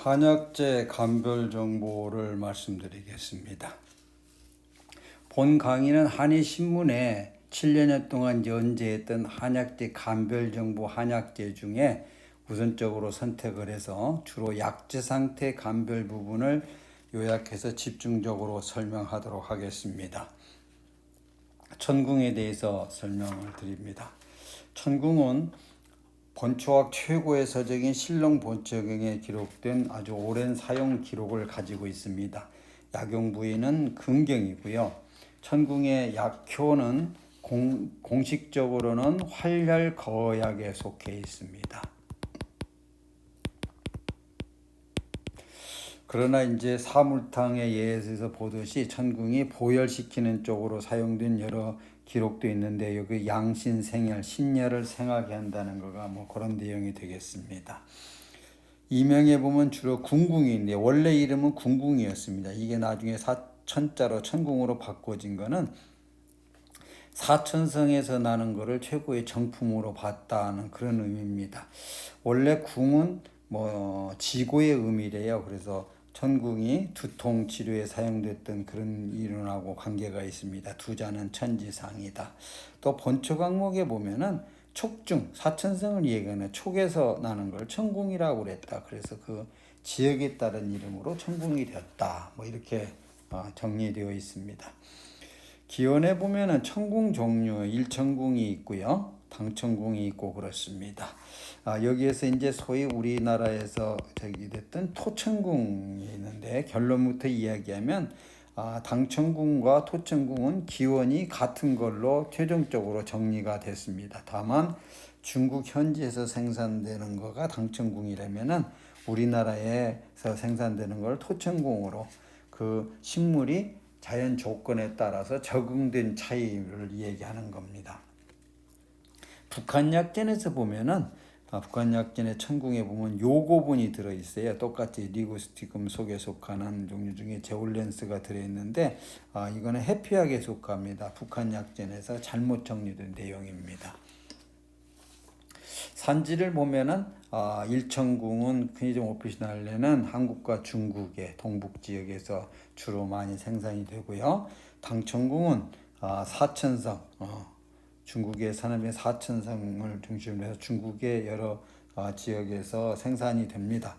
한약재 감별 정보를 말씀드리겠습니다. 본 강의는 한의신문에 7년여 동안 연재했던 한약재 감별 정보 한약재 중에 우선적으로 선택을 해서 주로 약재 상태 감별 부분을 요약해서 집중적으로 설명하도록 하겠습니다. 천궁에 대해서 설명을 드립니다. 천궁은 본초학 최고의 서적인 신롱본처경에 기록된 아주 오랜 사용 기록을 가지고 있습니다. 약용 부위는 금경이고요. 천궁의 약효는 공식적으로는 활혈거약에 속해 있습니다. 그러나 이제 사물탕의 예에서 보듯이 천궁이 보혈시키는 쪽으로 사용된 여러 기록도 있는데 여기 양신생혈, 신혈을 생하게 한다는 거가 그런 내용이 되겠습니다. 이명에 보면 주로 궁궁인데 원래 이름은 궁궁이었습니다. 이게 나중에 사천자로 천궁으로 바꿔진 거는 사천성에서 나는 거를 최고의 정품으로 봤다는 그런 의미입니다. 원래 궁은 지고의 의미래요. 그래서 천궁이 두통 치료에 사용됐던 그런 이론하고 관계가 있습니다. 두자는 천지상이다. 또 본초 강목에 보면은 촉중, 사천성을 얘기하는 촉에서 나는 걸 천궁이라고 그랬다. 그래서 그 지역에 따른 이름으로 천궁이 되었다. 이렇게 정리되어 있습니다. 기원에 보면은 천궁 종류, 일천궁이 있고요. 당천궁이 있고 그렇습니다. 여기에서 이제 소위 우리나라에서 됐던 토천궁이 있는데 결론부터 이야기하면 당천궁과 토천궁은 기원이 같은 걸로 최종적으로 정리가 됐습니다. 다만 중국 현지에서 생산되는 거가 당천궁이라면은 우리나라에서 생산되는 걸 토천궁으로 그 식물이 자연 조건에 따라서 적응된 차이를 얘기하는 겁니다. 북한약전에서 보면은 북한약전의 천궁에 보면 요고분이 들어있어요. 똑같이 리고스티금 속에 속하는 종류 중에 제올렌스가 들어있는데 이거는 해피약에 속합니다. 북한약전에서 잘못 정리된 내용입니다. 산지를 보면은 일천궁은 흔히 좀 오피셔널에는 한국과 중국의 동북 지역에서 주로 많이 생산이 되고요. 당천궁은 사천성 중국의 산업의 사천성을 중심으로 해서 중국의 여러 지역에서 생산이 됩니다.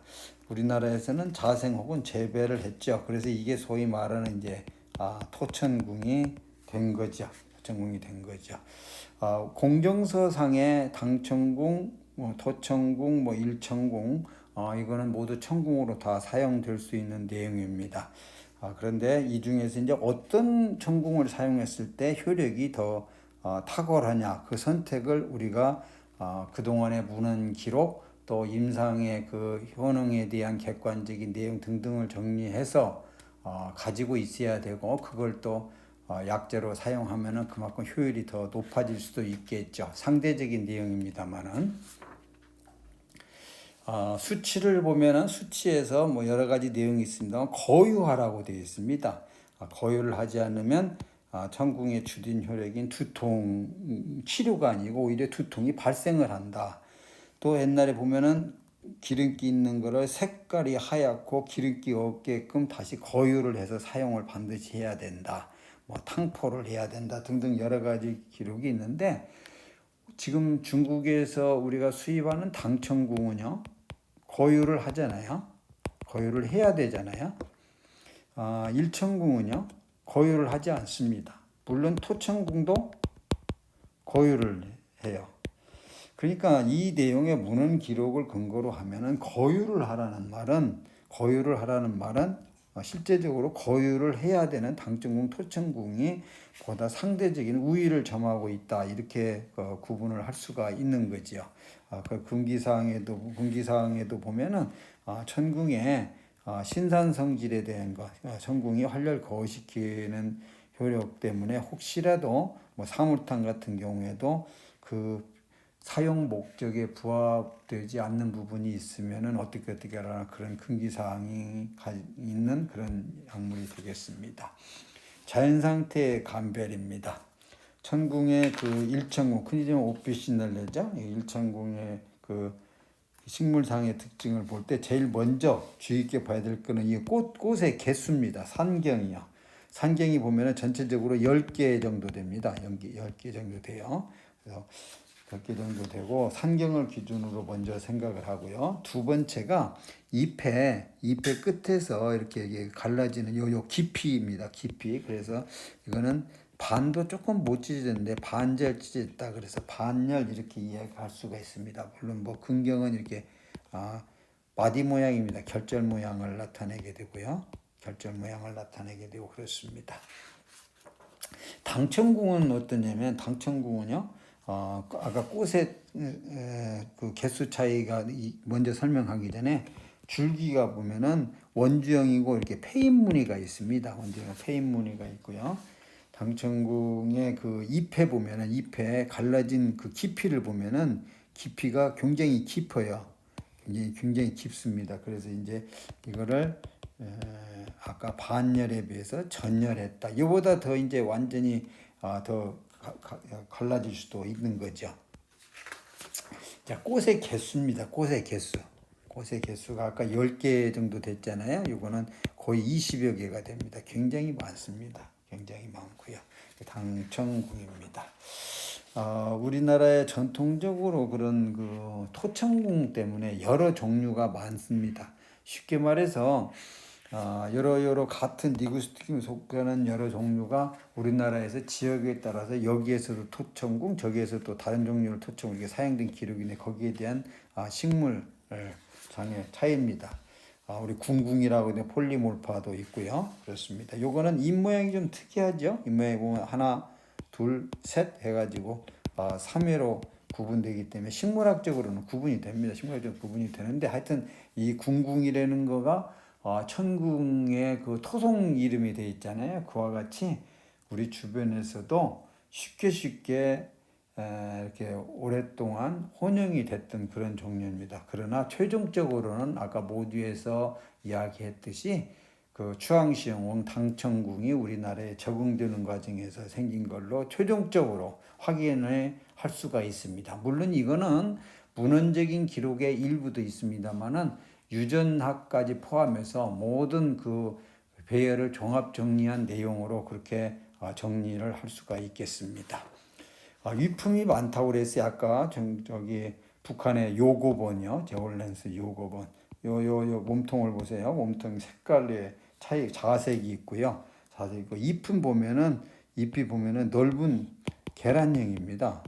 우리나라에서는 자생 혹은 재배를 했죠. 그래서 이게 소위 말하는 이제 토천궁이 된 거죠. 토천궁이 된 거죠. 공정서상의 당천궁, 토천궁, 일천궁 이거는 모두 천궁으로 다 사용될 수 있는 내용입니다. 그런데 이 중에서 이제 어떤 천궁을 사용했을 때 효력이 더 탁월하냐 그 선택을 우리가 그동안의 문헌 기록 또 임상의 그 효능에 대한 객관적인 내용 등등을 정리해서 가지고 있어야 되고 그걸 또 약재로 사용하면은 그만큼 효율이 더 높아질 수도 있겠죠. 상대적인 내용입니다만은 수치를 보면은 수치에서 여러 가지 내용이 있습니다. 거유하라고 되어 있습니다. 거유를 하지 않으면 천궁의 주된 효력인 두통 치료가 아니고 오히려 두통이 발생을 한다. 또 옛날에 보면은 기름기 있는 거를 색깔이 하얗고 기름기 없게끔 다시 거유를 해서 사용을 반드시 해야 된다. 탕포를 해야 된다 등등 여러 가지 기록이 있는데 지금 중국에서 우리가 수입하는 당천궁은요 거유를 하잖아요. 거유를 해야 되잖아요. 일천궁은요 거유를 하지 않습니다. 물론 토천궁도 거유를 해요. 그러니까 이 내용의 문헌 기록을 근거로 하면은 거유를 하라는 말은 실제적으로 거유를 해야 되는 당천궁, 토천궁이 보다 상대적인 우위를 점하고 있다 이렇게 구분을 할 수가 있는 거지요. 그 금기사항에도 보면은 천궁의 신산성질에 대한 것, 천궁이 활혈 거시키는 효력 때문에 혹시라도 사물탕 같은 경우에도 그 사용 목적에 부합되지 않는 부분이 있으면은 어떻게 하라 그런 금기사항이 있는 그런 약물이 되겠습니다. 자연상태의 감별입니다. 천궁의 그 일천궁, 흔히 좀 오피시널레죠. 일천궁의 그 식물상의 특징을 볼 때 제일 먼저 주의 깊게 봐야 될 거는 이 꽃의 개수입니다. 산경이요. 산경이 보면은 전체적으로 10개 정도 됩니다. 10개 정도 돼요. 그래서 10개 정도 되고 산경을 기준으로 먼저 생각을 하고요. 두 번째가 잎의 끝에서 이렇게 갈라지는 요 깊이입니다. 깊이. 그래서 이거는 반도 조금 못 찢어졌는데 반절 찢어졌다. 그래서 반열 이렇게 이해할 수가 있습니다. 물론 뭐 근경은 이렇게 마디 모양입니다. 결절 모양을 나타내게 되고요. 결절 모양을 나타내게 되고 그렇습니다. 당천궁은 어떠냐면 당천궁은요. 아까 꽃의 그 개수 차이가 먼저 설명하기 전에 줄기가 보면은 원주형이고 이렇게 패인 무늬가 있습니다. 원주형 패인 무늬가 있고요. 당천궁의 그 잎에 보면은 잎에 갈라진 그 깊이를 보면은 깊이가 굉장히 깊어요. 굉장히 깊습니다. 그래서 이제 이거를 아까 반열에 비해서 전열했다. 이보다 더 이제 완전히 더 갈라질 수도 있는 거죠. 자, 꽃의 개수입니다. 꽃의 개수. 꽃의 개수가 아까 10개 정도 됐잖아요. 이거는 거의 20여 개가 됩니다. 굉장히 많습니다. 굉장히 많고요. 당천궁입니다. 우리나라에 전통적으로 그런 그 토천궁 때문에 여러 종류가 많습니다. 쉽게 말해서 여러 같은 니구스틱에 속하는 여러 종류가 우리나라에서 지역에 따라서 여기에서도 토천궁, 저기에서 또 다른 종류의 토천궁 이게 사용된 기록이네. 거기에 대한 식물 장의 차이입니다. 우리 궁궁이라고 하는 폴리몰파도 있고요. 그렇습니다. 요거는 잎 모양이 좀 특이하죠. 잎 모양이 보면 하나, 둘, 셋 해가지고 3회로 구분되기 때문에 식물학적으로는 구분이 됩니다. 식물학적으로 구분이 되는데 하여튼 이 궁궁이라는 거가 천궁의 그 토송 이름이 되어 있잖아요. 그와 같이 우리 주변에서도 쉽게 이렇게 오랫동안 혼용이 됐던 그런 종류입니다. 그러나 최종적으로는 아까 모두에서 이야기했듯이 그 추앙시흥 당천궁이 우리나라에 적응되는 과정에서 생긴 걸로 최종적으로 확인을 할 수가 있습니다. 물론 이거는 문헌적인 기록의 일부도 있습니다만은 유전학까지 포함해서 모든 그 배열을 종합 정리한 내용으로 그렇게 정리를 할 수가 있겠습니다. 위품이 많다고 그랬어요. 아까 저기 북한의 요고본이요. 제올렌스 요고본. 요 몸통을 보세요. 몸통 색깔의 차이, 자색이 있고요. 자색이 있고 잎이 보면은 넓은 계란형입니다.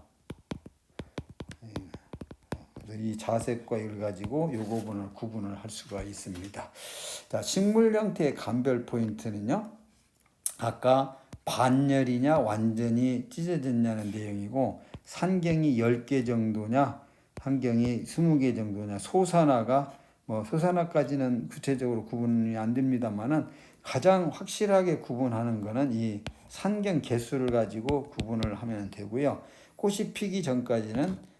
이 자색과 이걸 가지고 요거분을 구분을 할 수가 있습니다. 자, 식물 형태의 감별 포인트는요. 아까 반열이냐 완전히 찢어졌냐는 내용이고 산경이 10개 정도냐 산경이 20개 정도냐 소산화가 소산화까지는 구체적으로 구분이 안 됩니다만은 가장 확실하게 구분하는 거는 이 산경 개수를 가지고 구분을 하면 되고요. 꽃이 피기 전까지는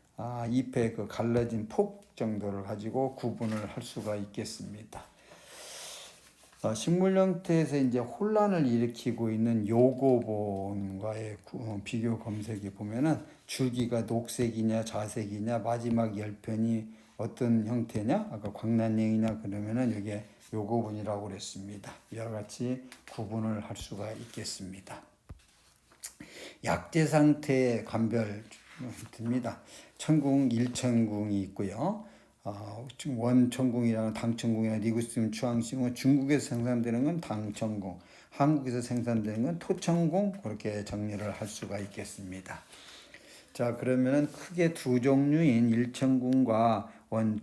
잎의 그 갈라진 폭 정도를 가지고 구분을 할 수가 있겠습니다. 식물 형태에서 이제 혼란을 일으키고 있는 요고본과의 비교 검색에 보면은 줄기가 녹색이냐 자색이냐 마지막 열편이 어떤 형태냐 아까 광란형이냐 그러면은 이게 요고본이라고 그랬습니다. 이와 같이 구분을 할 수가 있겠습니다. 약재 상태의 감별입니다. 천궁, 일천궁이 있고요. 원천궁이라는 당천궁이나 니구스틱, 추앙시궁은 중국에서 생산되는 건 당천궁, 한국에서 생산되는 건 토천궁 그렇게 정리를 할 수가 있겠습니다. 자, 그러면은 크게 두 종류인 일천궁과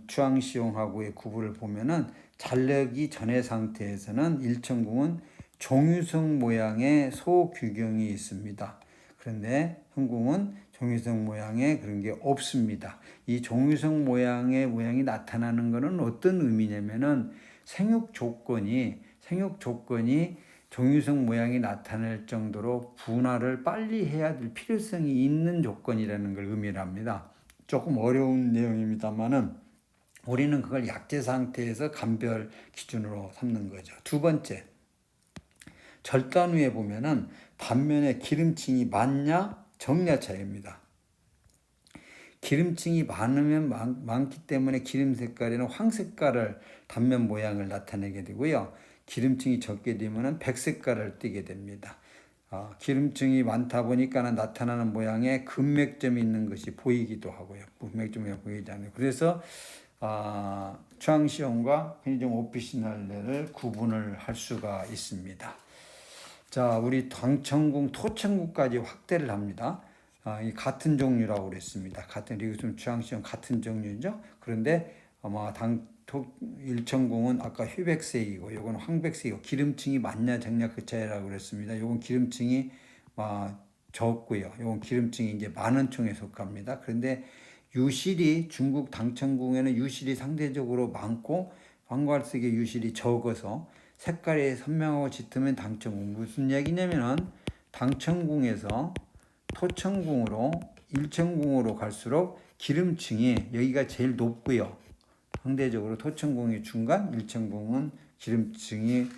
추앙시궁하고의 구분을 보면은 잘르기 전의 상태에서는 일천궁은 종유성 모양의 소규경이 있습니다. 그런데 현궁은 종유성 모양의 그런 게 없습니다. 이 종유성 모양이 나타나는 것은 어떤 의미냐면은 생육 조건이 종유성 모양이 나타날 정도로 분화를 빨리 해야 될 필요성이 있는 조건이라는 걸 의미합니다. 조금 어려운 내용입니다만은 우리는 그걸 약재 상태에서 감별 기준으로 삼는 거죠. 두 번째, 절단 위에 보면은 단면에 기름층이 많냐 적냐 차이입니다. 기름층이 많기 때문에 기름 색깔에는 황색깔을 단면 모양을 나타내게 되고요. 기름층이 적게 되면은 백색깔을 띠게 됩니다. 기름층이 많다 보니까 나타나는 모양에 금맥점이 있는 것이 보이기도 하고요. 금맥점이 보이지 않아요. 그래서 트랑시온과 편의점 오피시널레를 구분을 할 수가 있습니다. 자, 우리 당천궁, 토천궁까지 확대를 합니다. 이 같은 종류라고 그랬습니다. 같은 리그슨 트랑시온 같은 종류죠. 그런데 아마 일천궁은 아까 회백색이고 이건 황백색이고 기름층이 많냐 적냐 그 차이라고 그랬습니다. 이건 기름층이 적고요. 이건 기름층이 이제 많은 총에 속합니다. 그런데 유실이 중국 당천궁에는 유실이 상대적으로 많고 황갈색의 유실이 적어서 색깔이 선명하고 짙으면 당천궁. 무슨 얘기냐면은 당천궁에서 토천궁으로 일천궁으로 갈수록 기름층이 여기가 제일 높고요. 상대적으로 토천궁이 중간, 일천궁은 기름층이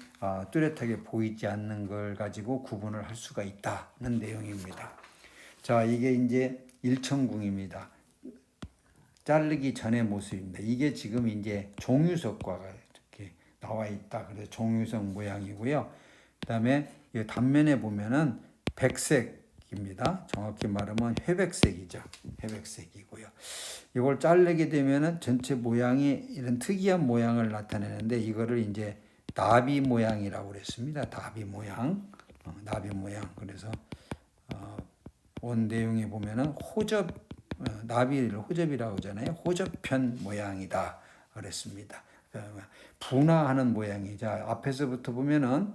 뚜렷하게 보이지 않는 걸 가지고 구분을 할 수가 있다는 내용입니다. 자, 이게 이제 일천궁입니다. 자르기 전의 모습입니다. 이게 지금 이제 종유석과가 이렇게 나와 있다. 그래서 종유석 모양이고요. 그다음에 이 단면에 보면은 백색입니다. 정확히 말하면 회백색이죠. 회백색이고요. 이걸 자르게 되면은 전체 모양이 이런 특이한 모양을 나타내는데 이거를 이제 나비 모양이라고 그랬습니다. 나비 모양, 나비 모양. 그래서 원 내용에 보면은 나비를 호접이라고 하잖아요. 호접편 모양이다 그랬습니다. 분화하는 모양이. 자, 앞에서부터 보면은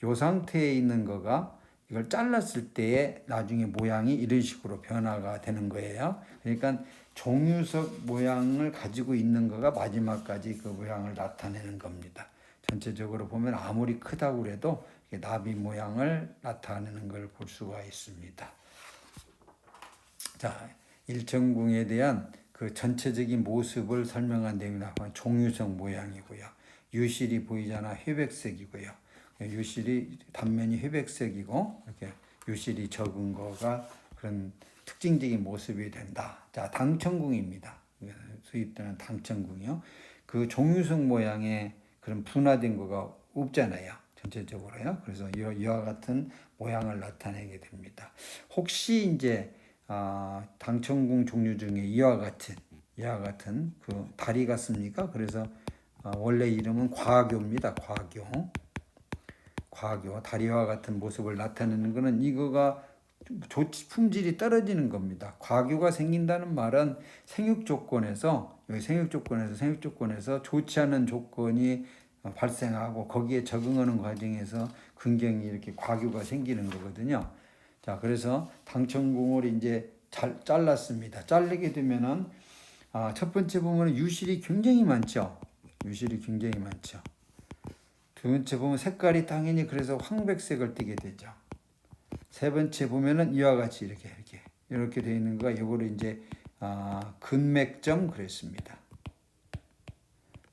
이 상태에 있는 거가 이걸 잘랐을 때에 나중에 모양이 이런 식으로 변화가 되는 거예요. 그러니까 종유석 모양을 가지고 있는 거가 마지막까지 그 모양을 나타내는 겁니다. 전체적으로 보면 아무리 크다고 해도 나비 모양을 나타내는 걸 볼 수가 있습니다. 자, 일천궁에 대한 그 전체적인 모습을 설명한 내용이 나오면 종유석 모양이고요. 유실이 보이잖아. 회백색이고요. 유실이 단면이 회백색이고 이렇게 유실이 적은 거가 그런 특징적인 모습이 된다. 자, 당천궁입니다. 수입되는 당천궁이요. 그 종유석 모양의 그런 분화된 거가 없잖아요. 전체적으로요. 그래서 이와 같은 모양을 나타내게 됩니다. 혹시 이제 당천궁 종류 중에 이와 같은 그 다리 같습니까? 그래서 원래 이름은 과교입니다. 과교 다리와 같은 모습을 나타내는 것은 이거가 품질이 떨어지는 겁니다. 과교가 생긴다는 말은 생육 조건에서 좋지 않은 조건이 발생하고 거기에 적응하는 과정에서 근경이 이렇게 과교가 생기는 거거든요. 자, 그래서 당천궁을 이제 잘랐습니다. 자르게 되면은 첫 번째 보면 유실이 굉장히 많죠. 두 번째 보면 색깔이 당연히 그래서 황백색을 띠게 되죠. 세 번째 보면은 이와 같이 이렇게 되어 있는 거가 요거를 이제 근맥점 그랬습니다.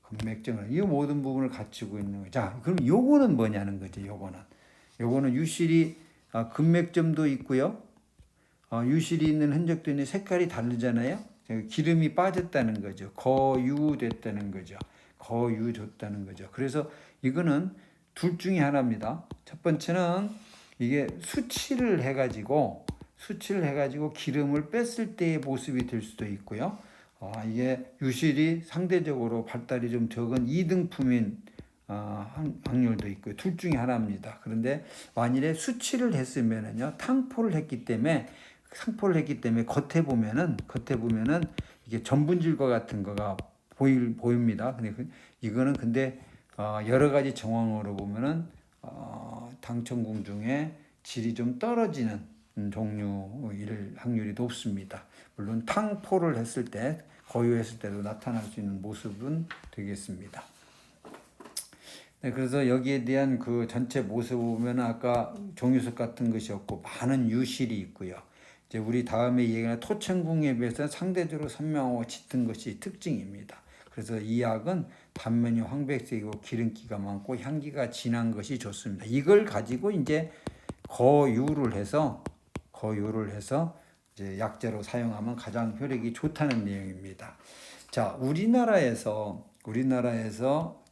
근맥점은 이 모든 부분을 갖추고 있는 거죠. 자, 그럼 요거는 뭐냐는 거죠. 요거는 유실이 근맥점도 있고요. 유실이 있는 흔적도 있는데 색깔이 다르잖아요. 기름이 빠졌다는 거죠. 거유됐다는 거죠. 거유졌다는 거죠. 그래서 이거는 둘 중에 하나입니다. 첫 번째는 이게 수치를 해가지고 기름을 뺐을 때의 모습이 될 수도 있고요. 이게 유실이 상대적으로 발달이 좀 적은 이등품인 확률도 있고요. 둘 중에 하나입니다. 그런데 만일에 수치를 했으면은요, 상포를 했기 때문에 겉에 보면은 이게 전분질과 같은 거가 보입니다. 근데 이거는 여러 가지 정황으로 보면은 당천궁 중에 질이 좀 떨어지는 종류일 확률이 높습니다. 물론 탕포를 했을 때, 거유했을 때도 나타날 수 있는 모습은 되겠습니다. 네, 그래서 여기에 대한 그 전체 모습을 보면 아까 종유석 같은 것이 없고 많은 유실이 있고요. 이제 우리 다음에 얘기하는 토천궁에 비해서 상대적으로 선명하고 짙은 것이 특징입니다. 그래서 이 약은 단면이 황백색이고 기름기가 많고 향기가 진한 것이 좋습니다. 이걸 가지고 이제 거유를 해서 이제 약재로 사용하면 가장 효력이 좋다는 내용입니다. 자, 우리나라에서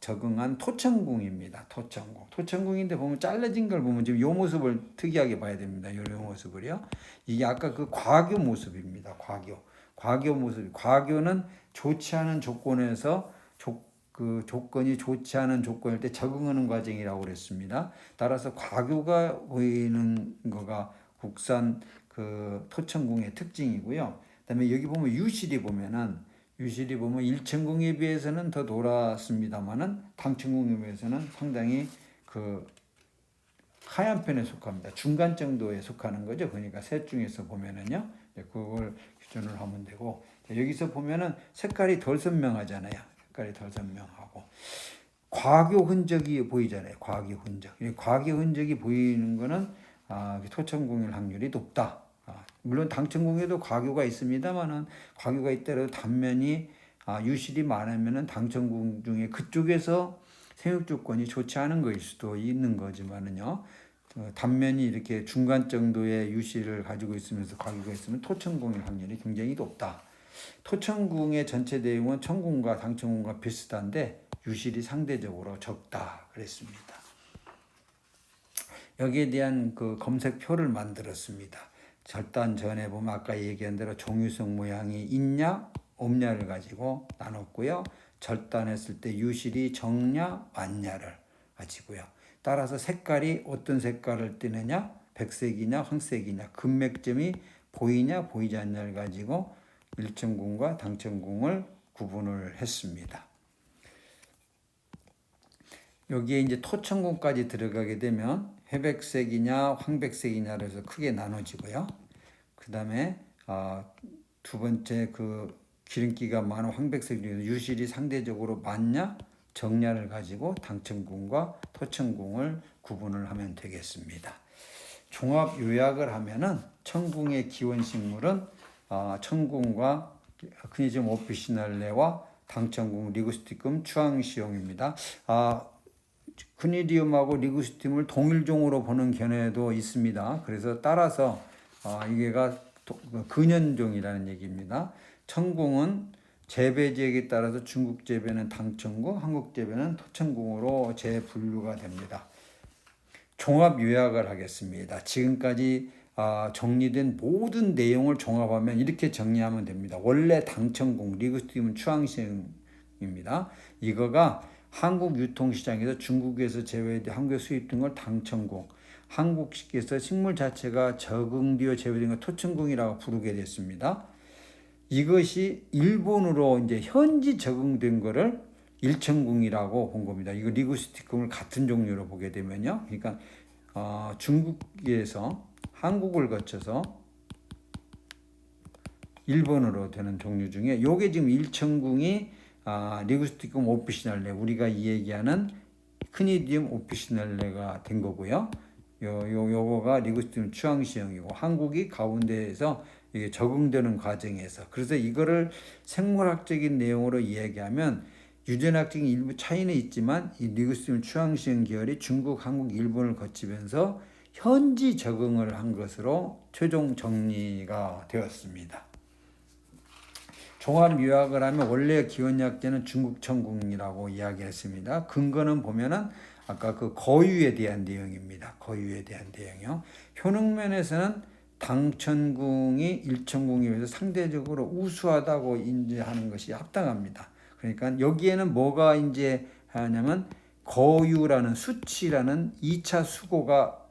적응한 토천궁입니다. 토천궁. 토천궁인데 보면 잘라진 걸 보면 지금 요 모습을 특이하게 봐야 됩니다. 요 모습을요. 이게 아까 그 과교 모습입니다. 과교 모습. 과교는 좋지 않은 조건에서 그 조건이 좋지 않은 조건일 때 적응하는 과정이라고 그랬습니다. 따라서 과교가 보이는 거가 국산 그 토천궁의 특징이고요. 그다음에 여기 보면 유실이 보면 일천궁에 비해서는 더 노랗습니다만은 당천궁에 비해서는 상당히 그 하얀 편에 속합니다. 중간 정도에 속하는 거죠. 그러니까 셋 중에서 보면은요, 그걸 기준으로 하면 되고, 여기서 보면은 색깔이 덜 선명하잖아요. 색깔이 덜 선명하고 과교 흔적이 보이잖아요. 과교 흔적이 보이는 거는 토천궁일 확률이 높다. 물론 당천궁에도 과교가 있습니다만은 과교가 있더라도 단면이 유실이 많으면은 당천궁 중에 그쪽에서 생육 조건이 좋지 않은 것일 수도 있는 거지만은요. 단면이 이렇게 중간 정도의 유실을 가지고 있으면서 과교가 있으면 토천궁일 확률이 굉장히 높다. 토천궁의 전체 내용은 천궁과 당천궁과 비슷한데 유실이 상대적으로 적다 그랬습니다. 여기에 대한 그 검색표를 만들었습니다. 절단 전에 보면 아까 얘기한 대로 종유성 모양이 있냐 없냐를 가지고 나눴고요. 절단했을 때 유실이 적냐 많냐를 가지고요. 따라서 색깔이 어떤 색깔을 띠느냐, 백색이냐 황색이냐, 금맥점이 보이냐 보이지 않냐를 가지고 일천궁과 당천궁을 구분을 했습니다. 여기에 이제 토천궁까지 들어가게 되면 회백색이냐 황백색이냐를 해서 크게 나눠지고요. 그 다음에 두 번째 그 기름기가 많은 황백색 중에서 유실이 상대적으로 많냐 적냐를 가지고 당천궁과 토천궁을 구분을 하면 되겠습니다. 종합 요약을 하면은 천궁의 기원식물은 천궁과 크니디움 오피시날레와 당천궁 리구스티cum 추앙시용입니다. 크니디움하고 리구스티움을 동일종으로 보는 견해도 있습니다. 그래서 따라서 이게가 근현종이라는 얘기입니다. 천궁은 재배 지역에 따라서 중국 재배는 당천궁, 한국 재배는 토천궁으로 재분류가 됩니다. 종합 요약을 하겠습니다. 지금까지 정리된 모든 내용을 종합하면 이렇게 정리하면 됩니다. 원래 당천궁, 리구스티움 추앙시용입니다. 이거가 한국 유통시장에서 중국에서 제외돼 한국에 수입된 걸 당천궁, 한국식에서 식물 자체가 적응되어 제외된 걸 토천궁이라고 부르게 됐습니다. 이것이 일본으로 이제 현지 적응된 거를 일천궁이라고 본 겁니다. 이거 리구스티쿰을 같은 종류로 보게 되면요. 그러니까 중국에서 한국을 거쳐서 일본으로 되는 종류 중에 요게 지금 일천궁이 리구스티쿰 오피시날레 우리가 이 얘기하는 크니디움 오피시날레가 된 거고요. 요거가 리구스티쿰 추앙시형이고 한국이 가운데에서 이게 적응되는 과정에서 그래서 이거를 생물학적인 내용으로 이야기하면 유전학적인 일부 차이는 있지만 이 리구스티쿰 추앙시형 계열이 중국, 한국, 일본을 거치면서 현지 적응을 한 것으로 최종 정리가 되었습니다. 종합 요약을 하면 원래 기원약재는 중국 천궁이라고 이야기했습니다. 근거는 보면은 아까 그 거유에 대한 내용입니다. 거유에 대한 내용이요. 효능면에서는 당천궁이 일천궁에 비해서 상대적으로 우수하다고 인지하는 것이 합당합니다. 그러니까 여기에는 뭐가 이제 하냐면 거유라는 수치라는 2차 수고가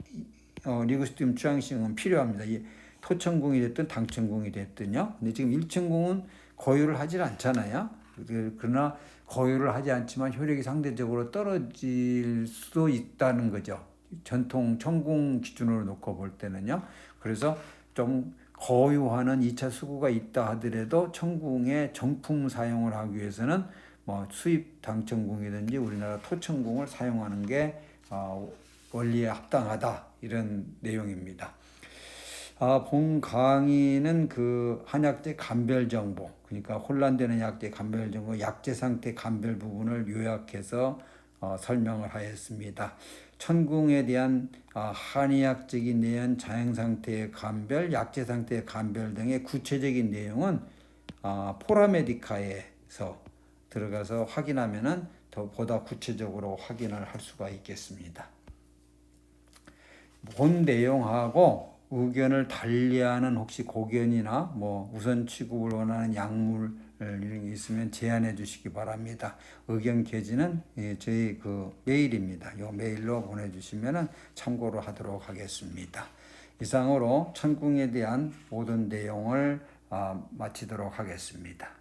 리구스티쿰 추앙시형은 필요합니다. 이 토천궁이 됐든 당천궁이 됐든요. 근데 지금 일천궁은 거유를 하질 않잖아요. 그러나 거유를 하지 않지만 효력이 상대적으로 떨어질 수도 있다는 거죠. 전통 천궁 기준으로 놓고 볼 때는요. 그래서 좀 거유하는 2차 수고가 있다 하더라도 천궁의 정품 사용을 하기 위해서는 뭐 수입 당천궁이든지 우리나라 토천궁을 사용하는 게 원리에 합당하다 이런 내용입니다. 본 강의는 그 한약재 감별 정보, 그러니까 혼란되는 약재 감별 정보, 약재 상태 감별 부분을 요약해서 설명을 하였습니다. 천궁에 대한 한의학적인 내용, 자연 상태의 감별, 약재 상태의 감별 등의 구체적인 내용은 포라메디카에서 들어가서 확인하면은 더 보다 구체적으로 확인을 할 수가 있겠습니다. 본 내용하고 의견을 달리하는 혹시 고견이나 우선 취급을 원하는 약물 이런 게 있으면 제안해 주시기 바랍니다. 의견 게시는 저희 메일입니다. 이 메일로 보내주시면 참고로 하도록 하겠습니다. 이상으로 천궁에 대한 모든 내용을 마치도록 하겠습니다.